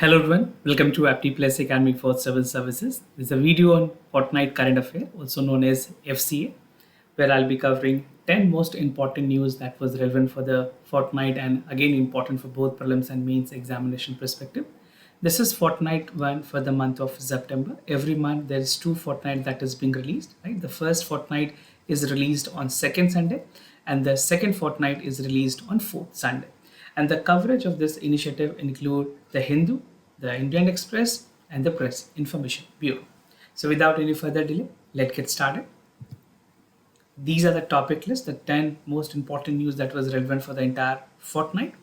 Hello everyone, welcome to Apti Plus Academy for Civil Services. This is a video on Fortnight Current Affair, also known as FCA, where I'll be covering 10 most important news that was relevant for the fortnight and again important for both prelims and mains examination perspective. This is Fortnight 1 for the month of September. Every month there is two fortnight that is being released, right? The first fortnight is released on second Sunday and the second fortnight is released on fourth Sunday. And the coverage of this initiative include the Hindu, the Indian Express, and the Press Information Bureau. So without any further delay, let's get started. These are the topic list, the 10 most important news that was relevant for the entire fortnight.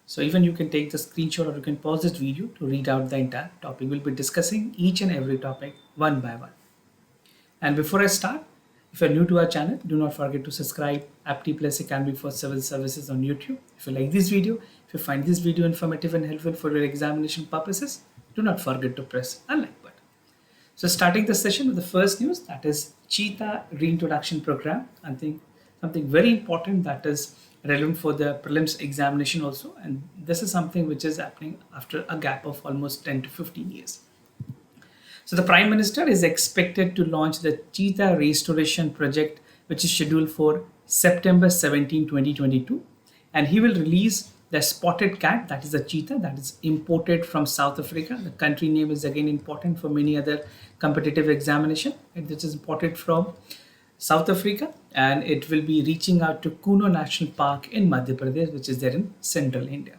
So even you can take the screenshot or you can pause this video to read out the entire topic. We'll be discussing each and every topic one by one. And before I start, if you're new to our channel, do not forget to subscribe Apti Plus Academy for Civil Services on YouTube. If you like this video, if you find this video informative and helpful for your examination purposes, do not forget to press a like button. So starting the session with the first news, that is Cheetah reintroduction program. I think something very important that is relevant for the prelims examination also. And this is something which is happening after a gap of almost 10 to 15 years. So the Prime Minister is expected to launch the Cheetah Restoration Project, which is scheduled for September 17, 2022. And he will release the spotted cat, that is a cheetah that is imported from South Africa. The country name is again important for many other competitive examination. This is imported from South Africa and it will be reaching out to Kuno National Park in Madhya Pradesh, which is there in central India.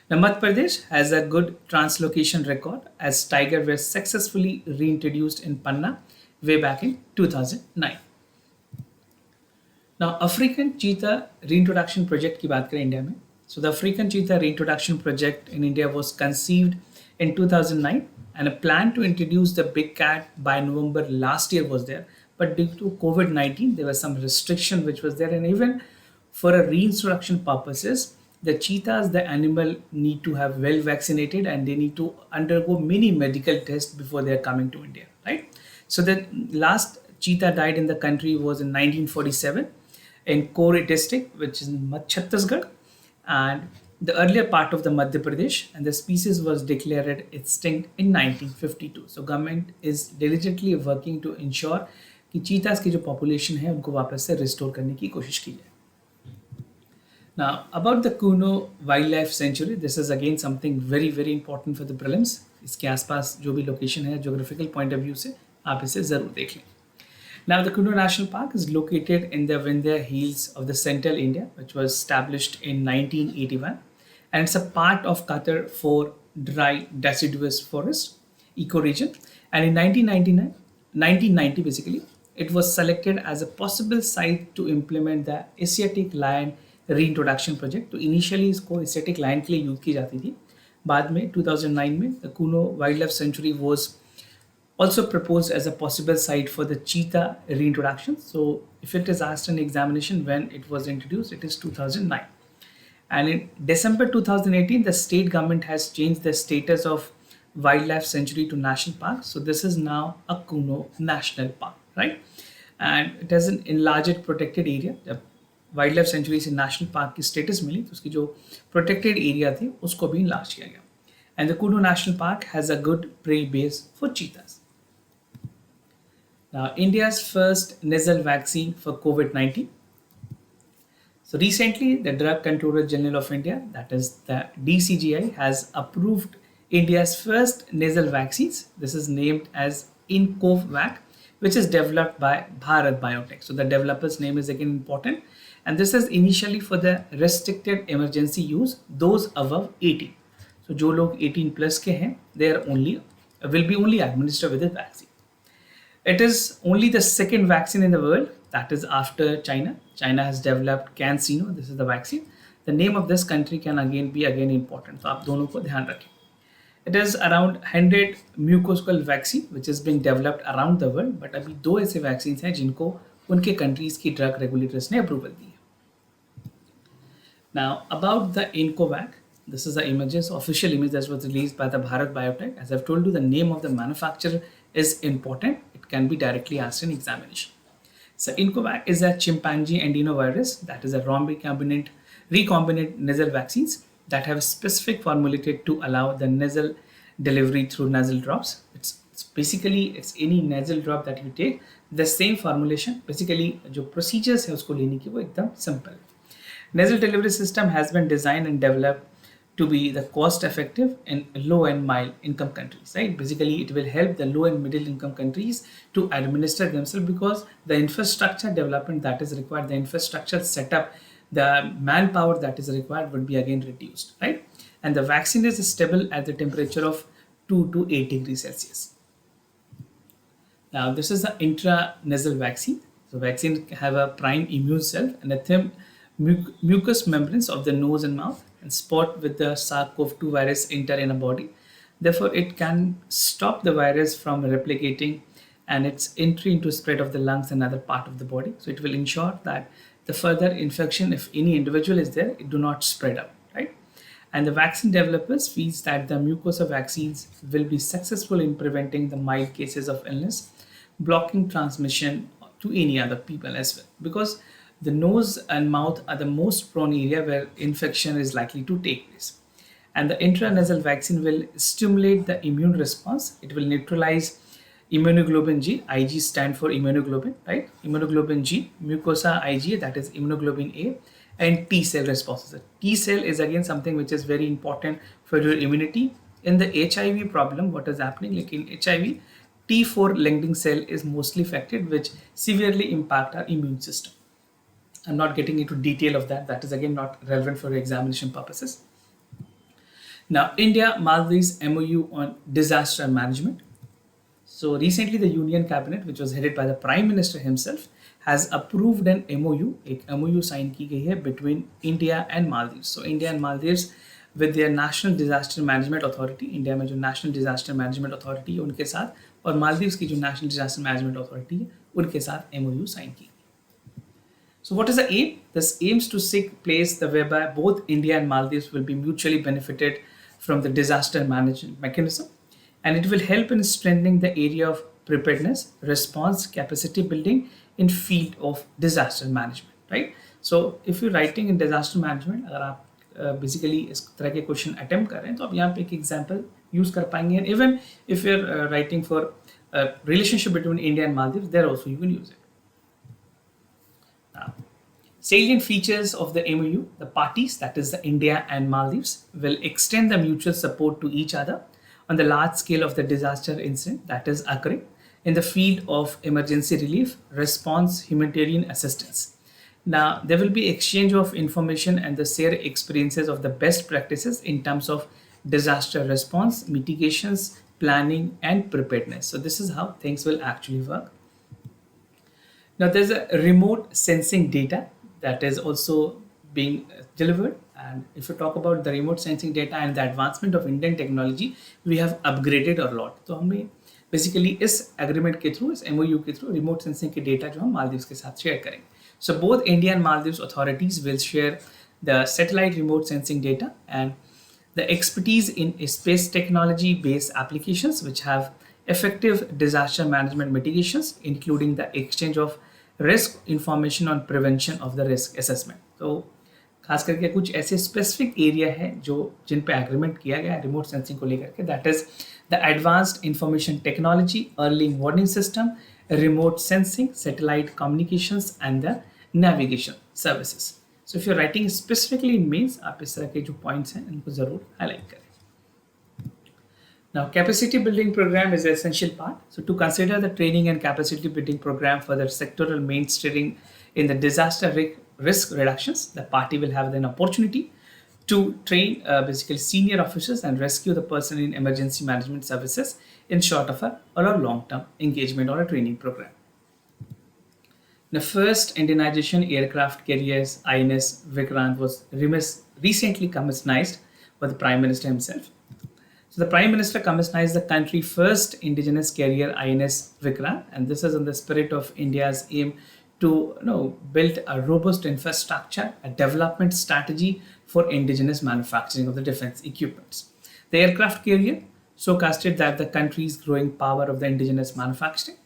Now, Madhya Pradesh has a good translocation record as tiger were successfully reintroduced in Panna way back in 2009. Now, African Cheetah Reintroduction Project की बात करें India में. So the African Cheetah Reintroduction Project in India was conceived in 2009 and a plan to introduce the big cat by November last year was there. But due to COVID-19, there was some restriction which was there, and even for a reintroduction purposes, the cheetahs, the animal need to have well vaccinated and they need to undergo many medical tests before they are coming to India, right? So the last cheetah died in the country was in 1947 in Kore district, which is in Chhattisgarh, and the earlier part of the Madhya Pradesh, and the species was declared extinct in 1952. So government is diligently working to ensure कि चीतास की जो population है उनको वापस से restore करने की कोशिश की जाए. Now, about the Kuno Wildlife Sanctuary, this is again something very, very important for the prelims. इसके आसपास जो भी location है, geographical point of view से आप इसे ज़रूर देख लें. Now, the Kuno National Park is located in the Vindhya Hills of the central India, which was established in 1981. And it's a part of Qatar 4 dry deciduous forest ecoregion. And in 1990 basically, it was selected as a possible site to implement the Asiatic lion reintroduction project. तो initially इसको Asiatic lion के लिए use की जाती थी. बाद में 2009 में the Kuno wild life sanctuary was also proposed as a possible site for the cheetah reintroduction. So if it is asked in examination when it was introduced, it is 2009. And in December 2018, the state government has changed the status of wildlife sanctuary to national park. So this is now a Kuno National Park, right? And it has an enlarged protected area. The wild life sanctuary से national park की status मिली तो उसकी जो protected area थी उसको भी enlarge किया गया. And the Kuno national park has a good prey base for चीतास. Now, India's first nasal vaccine for COVID-19. So recently, the Drug Controller General of India, that is the DCGI, has approved India's first nasal vaccines. This is named as InCovac, which is developed by Bharat Biotech. So the developer's name is again important. And this is initially for the restricted emergency use, those above 18. So जो लोग 18 plus के हैं, they are will be only administered with the vaccine. It is only the second vaccine in the world, that is after China. China has developed CanSino. This is the vaccine. The name of this country can again be important. So आप दोनों को ध्यान रखें. It is around 100 mucosal vaccine which is being developed around the world. But अभी दो ऐसे vaccines हैं जिनको उनके countries की drug regulators ने approval दी है. Now about the InCovac, this is the images, official image that was released by the Bharat Biotech. As I've told you, the name of the manufacturer is important. It can be directly asked in examination. So InCovac is a chimpanzee adenovirus, that is a recombinant nasal vaccines that have specific formulated to allow the nasal delivery through nasal drops. It's basically it's any nasal drop that you take, the same formulation. Basically जो procedures है उसको लेने की वो एकदम simple. Nasal delivery system has been designed and developed to be the cost effective in low and mild income countries, right? Basically it will help the low and middle income countries to administer themselves, because the infrastructure development that is required, the infrastructure setup, the manpower that is required would be again reduced, right? And the vaccine is stable at the temperature of 2 to 8 degrees Celsius. Now this is the intranasal vaccine. So vaccine have a prime immune cell and a thin mucous membranes of the nose and mouth, and spot with the SARS-CoV-2 virus enter in a body. Therefore, it can stop the virus from replicating and its entry into spread of the lungs and other part of the body. So it will ensure that the further infection, if any individual is there, it do not spread up, right? And the vaccine developers feels that the mucosa vaccines will be successful in preventing the mild cases of illness, blocking transmission to any other people as well, because the nose and mouth are the most prone area where infection is likely to take place. And the intranasal vaccine will stimulate the immune response. It will neutralize immunoglobulin G. IG stand for immunoglobulin, right? Immunoglobulin G, mucosa IgA, that is immunoglobulin A, and T cell responses. T cell is again something which is very important for your immunity. In the HIV problem, what is happening? Like in HIV, T4 lending cell is mostly affected, which severely impact our immune system. I'm not getting into detail of that. That is again not relevant for examination purposes. Now, India Maldives MOU on disaster management. So recently the Union Cabinet, which was headed by the Prime Minister himself, has approved an MOU. एक MOU sign की गई है between India and Maldives. So India and Maldives with their National Disaster Management Authority, India में जो National Disaster Management Authority है उनके साथ, और Maldives की जो National Disaster Management Authority है उनके साथ MOU sign की. So what is the aim? This aims to seek place whereby both India and Maldives will be mutually benefited from the disaster management mechanism, and it will help in strengthening the area of preparedness, response, capacity building in field of disaster management, right? So if you're writing in disaster management, अगर आप basically इस तरह के question attempt कर रहे हैं तो आप यहाँ पे एक example use कर पाएंगे, and even if you're writing for a relationship between India and Maldives, there also you can use it. Salient features of the MOU: the parties, that is the India and Maldives, will extend the mutual support to each other on the large scale of the disaster incident that is occurring in the field of emergency relief, response, humanitarian assistance. Now, there will be exchange of information and the share experiences of the best practices in terms of disaster response, mitigations, planning, and preparedness. So this is how things will actually work. Now, there's a remote sensing data that is also being delivered. And if you talk about the remote sensing data and the advancement of Indian technology, we have upgraded a lot. तो हमने basically इस agreement के through, इस MOU के through remote sensing के data जो हम Maldives के साथ share करेंगे. So both India and Maldives authorities will share the satellite remote sensing data and the expertise in space technology based applications which have effective disaster management mitigations, including the exchange of risk information on prevention of the risk assessment. तो खास करके कुछ ऐसे specific area है जो जिन पे agreement किया गया है रिमोट सेंसिंग को लेकर के, that is the advanced information technology, early warning system, remote sensing, satellite communications and the navigation services. So if you are writing specifically in mains, आप इस तरह के जो पॉइंट्स हैं इनको जरूर हाईलाइट करें. Now, capacity building program is an essential part. So to consider the training and capacity building program for the sectoral mainstreaming in the disaster risk reductions, the party will have an opportunity to train basically senior officers and rescue the person in emergency management services in short of a long-term engagement or a training program. The first Indianization aircraft carriers INS Vikrant was recently commissioned by the Prime Minister himself. So the Prime Minister commissioned the country's first indigenous carrier INS Vikrant, and this is in the spirit of India's aim to build a robust infrastructure, a development strategy for indigenous manufacturing of the defense equipments. The aircraft carrier showcased that the country's growing power of the indigenous manufacturing,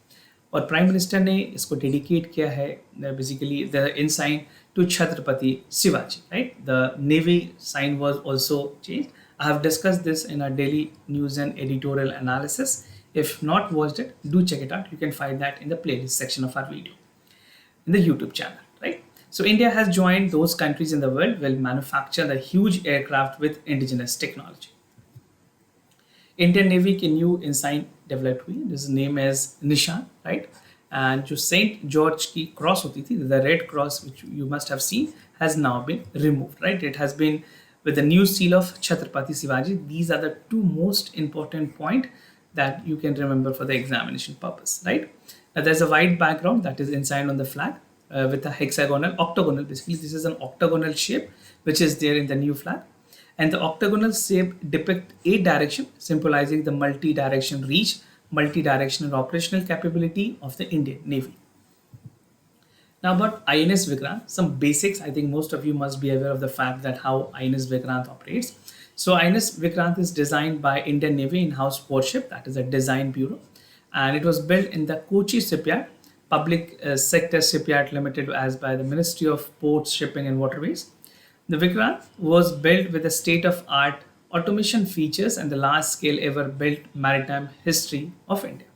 और Prime Minister ने इसको dedicate किया है basically the ensign to Chhatrapati Shivaji, right? The navy sign was also changed. I have discussed this in our daily news and editorial analysis. If not watched it, do check it out. You can find that in the playlist section of our video in the YouTube channel, right? So India has joined those countries in the world will manufacture the huge aircraft with indigenous technology. Indian Navy की new ensign developed हुई, this name is निशान, right? And जो Saint George की cross होती थी, the red cross which you must have seen has now been removed, right? It has been with the new seal of Chhatrapati Shivaji. These are the two most important point that you can remember for the examination purpose, right? Now there's a white background that is inside on the flag with a octagonal, basically this is an octagonal shape which is there in the new flag. And the octagonal shape depict 8 direction, symbolizing the multi-direction reach, multi-directional operational capability of the Indian Navy. Now about INS Vikrant, some basics. I think most of you must be aware of the fact that how INS Vikrant operates. So INS Vikrant is designed by Indian Navy in-house warship, that is a design bureau, and it was built in the Kochi shipyard, public sector shipyard limited as by the Ministry of Ports, Shipping and Waterways. The Vikrant was built with the state-of-art automation features and the large-scale ever built maritime history of India.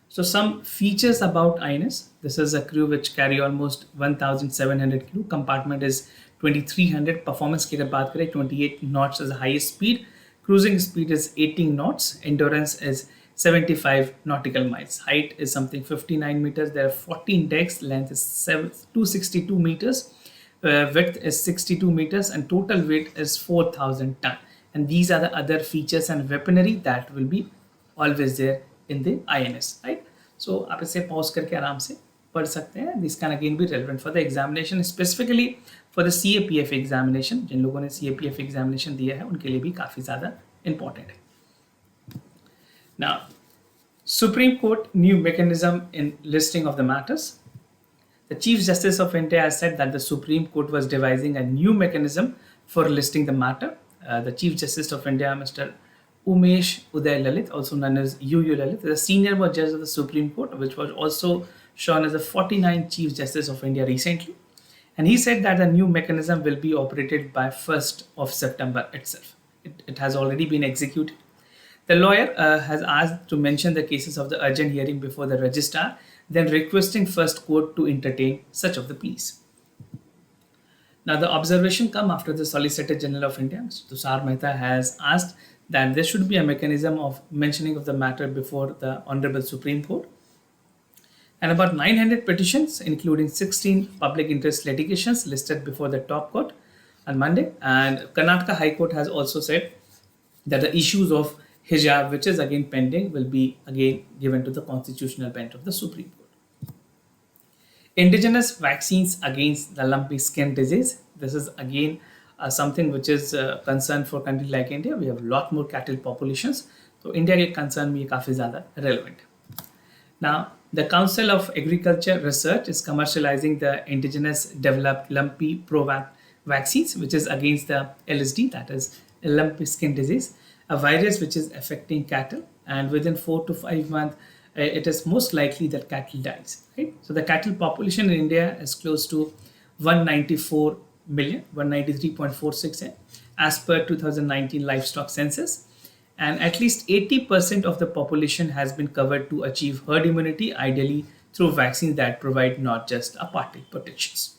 So some features about INS. This is a crew which carry almost 1,700 crew. Compartment is 2,300. Performance की अगर बात करें 28 knots is the highest speed. Cruising speed is 18 knots. Endurance is 75 nautical miles. Height is something 59 meters. There are 14 decks. Length is 262 meters. Width is 62 meters and total weight is 4,000 ton. And these are the other features and weaponry that will be always there in the INS, right? So आप इसे pause करके आराम से पढ़ सकते हैं. This can again be relevant for the examination, specifically for the CAPF examination. जिन लोगों ने CAPF examination दिया है उनके लिए भी काफ़ी ज़्यादा important है. Now, Supreme Court new mechanism in listing of the matters. The Chief Justice of India has said that the Supreme Court was devising a new mechanism for listing the matter. The Chief Justice of India, Mr. Umesh Uday Lalit, also known as UU Lalit, is a senior judge of the Supreme Court, which was also shown as the 49th Chief Justice of India recently. And he said that the new mechanism will be operated by 1st of September itself. It has already been executed. The lawyer has asked to mention the cases of the urgent hearing before the registrar, then requesting first court to entertain such of the pleas. Now the observation come after the Solicitor General of India, Mr. Tushar Mehta, has asked that there should be a mechanism of mentioning of the matter before the Honorable Supreme Court. And about 900 petitions, including 16 public interest litigations, listed before the top court on Monday. And Karnataka High Court has also said that the issues of hijab, which is again pending, will be again given to the constitutional bench of the Supreme Court. Indigenous vaccines against the lumpy skin disease. This is again something which is a concern for countries like India. We have a lot more cattle populations. So India ke concern mein काफी ज़्यादा relevant. Now, the Council of Agriculture Research is commercializing the indigenous developed lumpy provac vaccines, which is against the LSD, that is lumpy skin disease, a virus which is affecting cattle, and within 4 to 5 months, it is most likely that cattle dies. Right? So the cattle population in India is close to 194 million, 193.46 as per 2019 livestock census, and at least 80% of the population has been covered to achieve herd immunity, ideally through vaccines that provide not just a partial protections.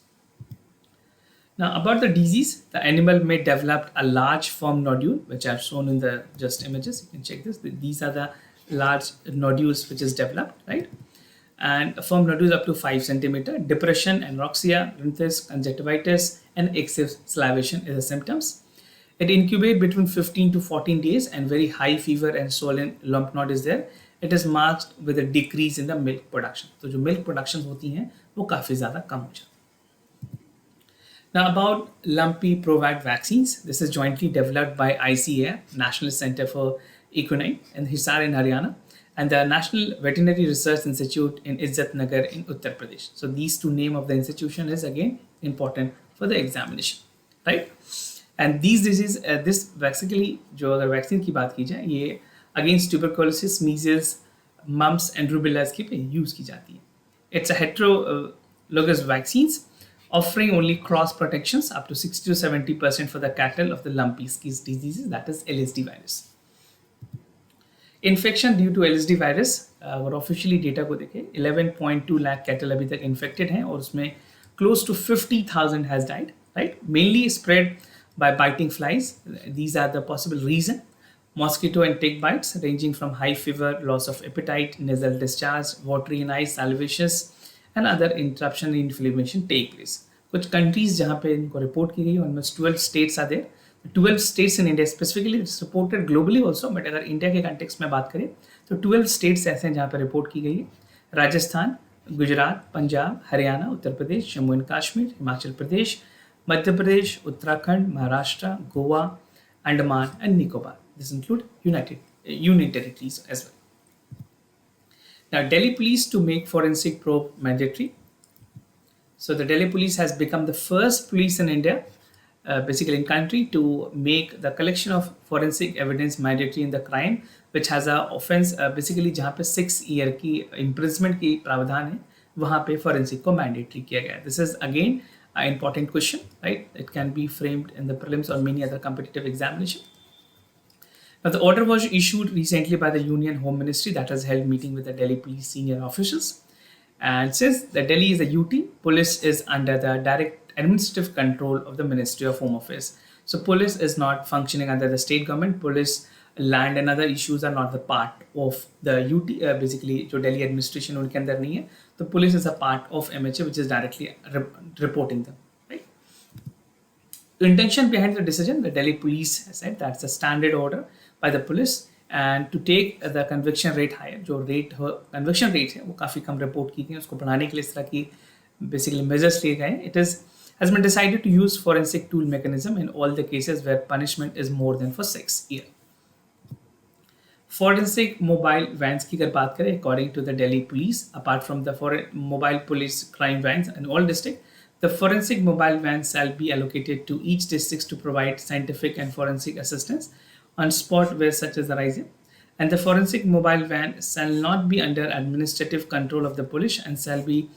Now about the disease, the animal may develop a large firm nodule, which I've shown in the just images. You can check this. These are the large nodules which is developed, right? And a firm nodule up to 5 centimeter. Depression, anorexia, rhinitis, conjunctivitis, and excessive salivation is the symptoms. It incubate between 15 to 14 days, and very high fever and swollen lymph node is there. It is marked with a decrease in the milk production. So जो milk productions होती हैं वो काफ़ी ज़्यादा कम हो जाती है. Now about lumpy provac vaccines, this is jointly developed by ICA, National Center for Equine, in Hisar in Haryana, and the National Veterinary Research Institute in Izzat Nagar in Uttar Pradesh. So these two name of the institution is again important for the examination, right? And these diseases, this basically जो अगर vaccine की बात की जाए ये against tuberculosis, measles, mumps and rubella के पे use की जाती है. It's a heterologous vaccines offering only cross protections up to 60 to 70% for the cattle of the lumpy skin diseases, that is LSD virus. Infection due to LSD virus और officially data को देखें 11.2 lakh cattle अभी तक infected हैं और उसमें close to 50,000 has died, right, mainly spread by biting flies. These are the possible reason. Mosquito and tick bites ranging from high fever, loss of appetite, nasal discharge, watery in eyes, salivatious and other interruption in inflammation take place. कुछ countries जहाँ पे इनको report की गई almost 12 states are there. 12 states in India specifically, it's reported globally also, but अगर India के context में बात करें तो 12 states ऐसे हैं जहाँ पे report की गई है. Rajasthan, Gujarat, Punjab, Haryana, Uttar Pradesh, Jammu and Kashmir, Himachal Pradesh, Madhya Pradesh, Uttarakhand, Maharashtra, Goa, Andaman and Nicobar. This include Union territories as well. Now, Delhi Police to make forensic probe mandatory. So, the Delhi Police has become the first police in India, basically in country, to make the collection of forensic evidence mandatory in the crime, which has a offense basically जहाँ पे 6 year की imprisonment की प्रावधान है, वहाँ पे forensic को mandatory किया गया. This is again an important question, right? It can be framed in the prelims or many other competitive examination. Now, the order was issued recently by the Union Home Ministry that has held meeting with the Delhi Police senior officials. And since the Delhi is a UT, police is under the direct administrative control of the Ministry of Home Affairs. So, police is not functioning under the state government. Police, land and other issues are not the part of the UT. Basically, जो Delhi administration उनके अंदर नहीं है. The police is a part of MHA, which is directly reporting them. Right? The intention behind the decision, the Delhi police said that's a standard order by the police, and to take the conviction rate higher. जो conviction rate है वो काफ़ी कम report की गई, उसको बढ़ाने के लिए इस तरह की basically measures लिए गए. It has been decided to use forensic tool mechanism in all the cases where punishment is more than for 6 years. Forensic mobile vans की अगर बात करें, according to the Delhi police, apart from the mobile police crime vans in all districts, the forensic mobile vans shall be allocated to each district to provide scientific and forensic assistance on spot where such is arising. And the forensic mobile van shall not be under administrative control of the police and shall be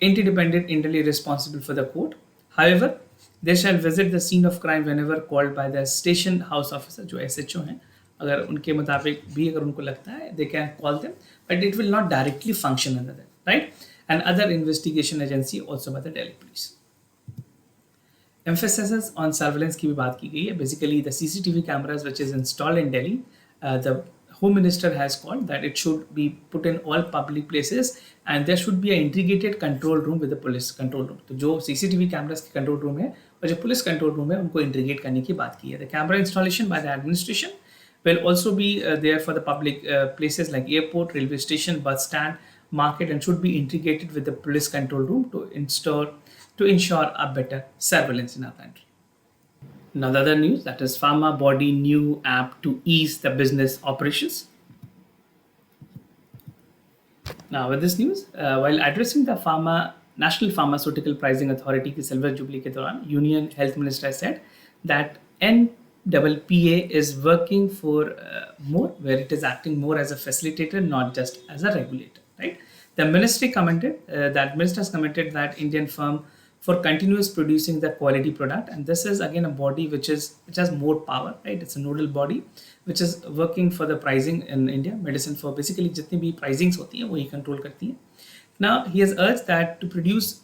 interdependent, internally responsible for the court. However, they shall visit the scene of crime whenever called by the station house officer, जो SHO हैं. अगर उनके मुताबिक भी अगर उनको लगता है, they can call them, but it will not directly function under them, right? And other investigation agency also by the Delhi police. Emphasis on surveillance की भी बात की गई है. Basically, the CCTV cameras which is installed in Delhi, the Home Minister has called that it should be put in all public places and there should be an integrated control room with the police control room. तो जो CCTV cameras की control room है और जो police control room है उनको integrate करने की बात की है. The camera installation by the administration will also be there for the public places like airport, railway station, bus stand, market, and should be integrated with the police control room to ensure a better surveillance in our country. Now, the other news, that is Pharma body new app to ease the business operations. Now, with this news, while addressing the National Pharmaceutical Pricing Authority की Silver Jubilee के दौरान, Union Health Minister said that NPPA is working for more, where it is acting more as a facilitator, not just as a regulator. Right? The ministry commented ministers commented that Indian firm for continuous producing the quality product, and this is again a body which has more power. Right? It's a nodal body which is working for the pricing in India. Medicine for basically जितनी भी pricings होती है वो ही control करती है. Now he has urged that to produce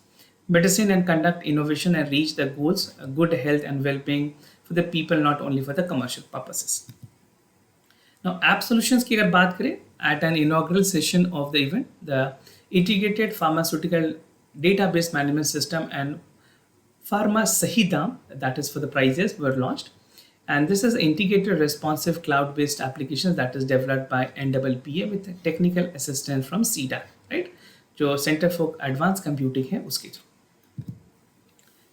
medicine and conduct innovation and reach the goals, good health and well-being for the people, not only for the commercial purposes. Now, app solutions की अगर बात करें, at an inaugural session of the event, the integrated pharmaceutical database management system and Pharma Sahidam, that is for the prices, were launched. And this is integrated responsive cloud-based application that is developed by NPPA with technical assistance from Cheetah, right? जो Center for Advanced Computing है उसके through.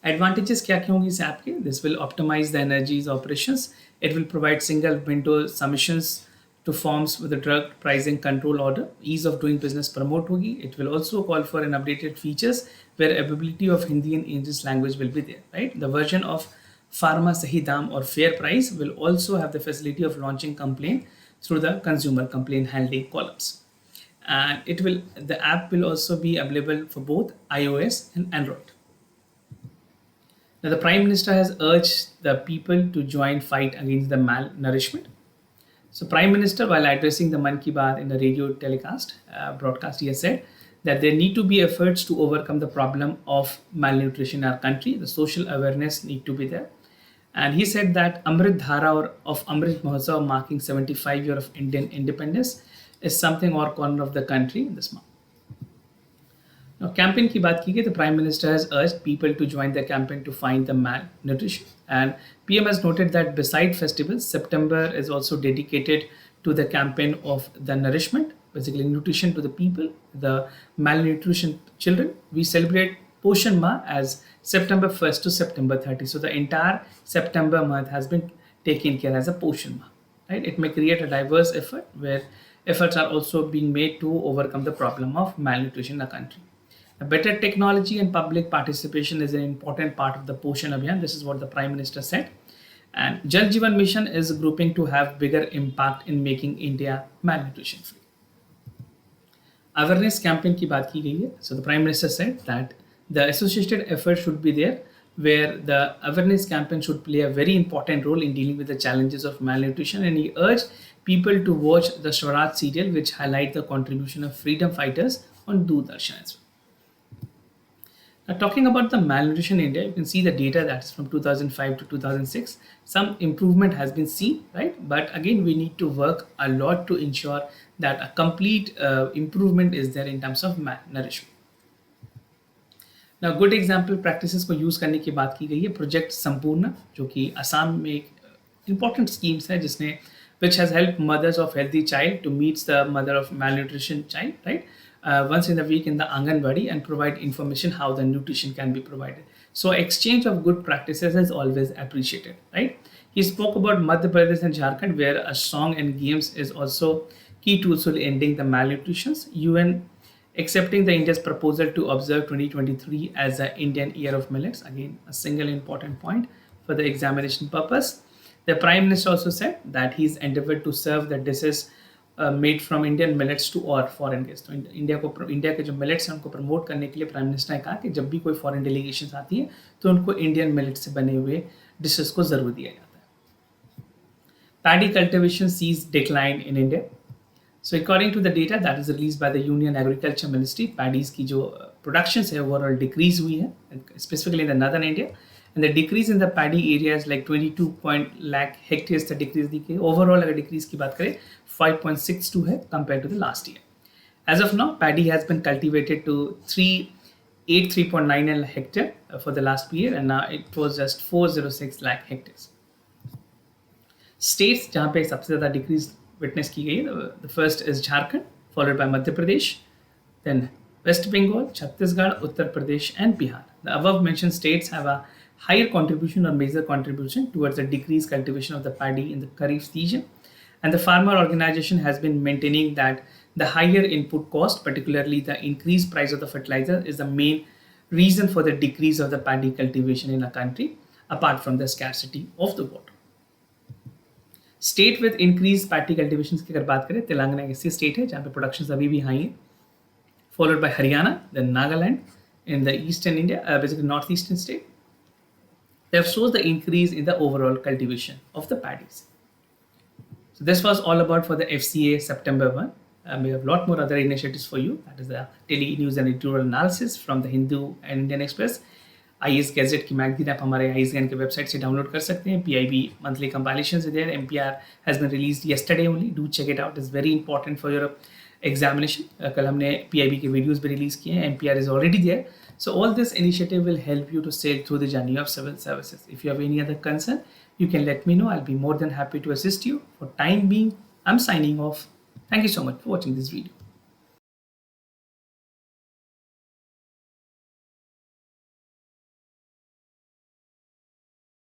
Advantages क्या होंगी इस app के? This will optimize the energies operations. It will provide single window submissions to forms with the drug pricing control order. Ease of doing business promote होगी. It will also call for an updated features where availability of Hindi and English language will be there. Right? The version of Pharma Sahi Dam or Fair Price will also have the facility of launching complaint through the consumer complaint handling columns. And the app will also be available for both iOS and Android. Now, the Prime Minister has urged the people to join fight against the malnourishment. So, Prime Minister, while addressing the Man Ki Baat in the radio telecast broadcast, he has said that there need to be efforts to overcome the problem of malnutrition in our country. The social awareness need to be there, and he said that Amrit Dhara or of Amrit Mahotsav marking 75 year of Indian independence is something or corner of the country in this month. Now, campaign की बात की गई, the Prime Minister has urged people to join the campaign to find the malnutrition. And PM has noted that beside festivals, September is also dedicated to the campaign of the nourishment, basically nutrition to the people, the malnutrition children. We celebrate Poshan Ma as September 1st to September 30. So the entire September month has been taken care as a Poshan Ma. Right? It may create a diverse effort where efforts are also being made to overcome the problem of malnutrition in the country. A better technology and public participation is an important part of the Poshan Abhiyan. This is what the Prime Minister said. And Jal Jeevan Mission is grouping to have bigger impact in making India malnutrition free. Awareness campaign की बात की गई है. So the Prime Minister said that the associated effort should be there, where the awareness campaign should play a very important role in dealing with the challenges of malnutrition. And he urged people to watch the Swaraj serial, which highlight the contribution of freedom fighters on Doordarshan as well. Now, talking about the malnutrition in India, you can see the data that's from 2005 to 2006. Some improvement has been seen, right? But again, we need to work a lot to ensure that a complete improvement is there in terms of malnourishment. Now, good example practices को use करने की बात की गई है project संपूर्ण, जो कि असम में एक important schemes है जिसने which has helped mothers of healthy child to meet the mother of malnutrition child, right? Once in a week in the Anganwadi and provide information how the nutrition can be provided. So exchange of good practices is always appreciated, right? He spoke about Madhya Pradesh and Jharkhand, where a song and games is also key tools for ending the malnutrition. UN accepting the India's proposal to observe 2023 as the Indian Year of Millets. Again, a single important point for the examination purpose. The Prime Minister also said that he's endeavored to serve the dishes made from Indian millets to और foreign guests. तो India के जो millets हैं उनको promote करने के लिए prime minister ने कहा कि जब भी कोई फॉरेन डेलीगेशन आती है तो उनको इंडियन मिलेट से बने हुए डिशेस को ज़रूर दिया जाता है. Paddy cultivation sees decline in India. So according to the data that is released by the Union Agriculture Ministry, paddies की जो productions है overall decrease हुई है, specifically in the northern India. And the decrease in the paddy area is like 22 lakh hectares. The decrease दिखे overall अगर decrease की बात करें 5.62 है compared to the last year. As of now, paddy has been cultivated to 3.99 hectare for the last year, and now it was just 406 lakh hectares. States जहाँ पे सबसे ज़्यादा decrease witness की गई है, the first is Jharkhand, followed by Madhya Pradesh, then West Bengal, Chhattisgarh, Uttar Pradesh, and Bihar. The above mentioned states have a higher contribution or major contribution towards the decreased cultivation of the paddy in the Kharif season. And the farmer organization has been maintaining that the higher input cost, particularly the increased price of the fertilizer, is the main reason for the decrease of the paddy cultivation in a country, apart from the scarcity of the water. State with increased paddy cultivation की अगर बात करें, तेलंगाना एक ऐसी state है जहाँ पे production अभी भी हाई है, followed by Haryana, then Nagaland in the eastern India, basically northeastern state. They have shown the increase in the overall cultivation of the paddies. So this was all about for the FCA September 1. We have a lot more other initiatives for you. That is the daily news and editorial analysis from the Hindu and Indian Express. IAS Gazette की magazine आप हमारे IASGYAN के website से download कर सकते हैं. PIB monthly compilations are there. MPR has been released yesterday only. Do check it out. It's very important for your examination. कल हमने PIB के वीडियोस भी रिलीज किए हैं. MPR is already there. So all this initiative will help you to sail through the journey of civil services. If you have any other concern, you can let me know. I'll be more than happy to assist you. For time being, I'm signing off. Thank you so much for watching this video.